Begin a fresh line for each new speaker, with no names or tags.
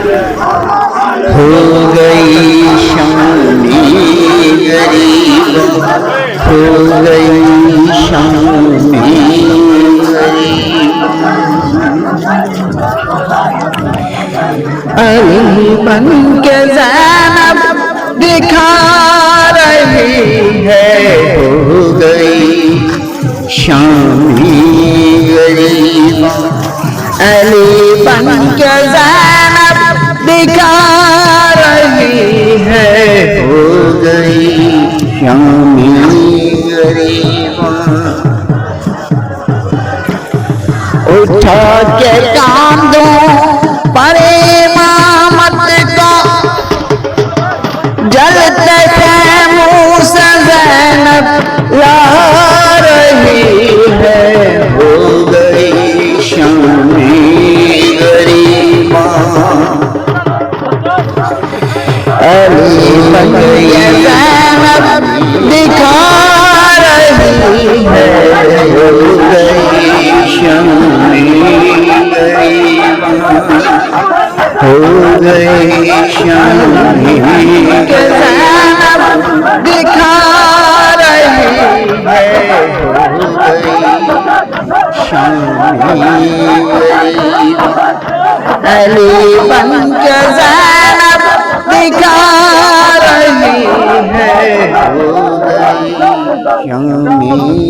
हो गई शामी गरीब, हो गई शामी गरीब। अली बन के ज़ैनब दिखा रही है, हो गई शामी गरीब। अली बन के ज़ैनब दिखा रही है, हो गई शामी गरीब। उठा के कांधों पर इमामत का, जलते खेमों से ज़ैनब ला रही है, हो गई शामी गरीबा। अली बन के ज़ैनब दिखा रही है, हो गई शामी गरीबा, हो गई शामी ज़ैनब दिखा रही है, हो गई शामी गरीबा। अली बन के ज़ैनब दिखा रही है, हो गई शामी।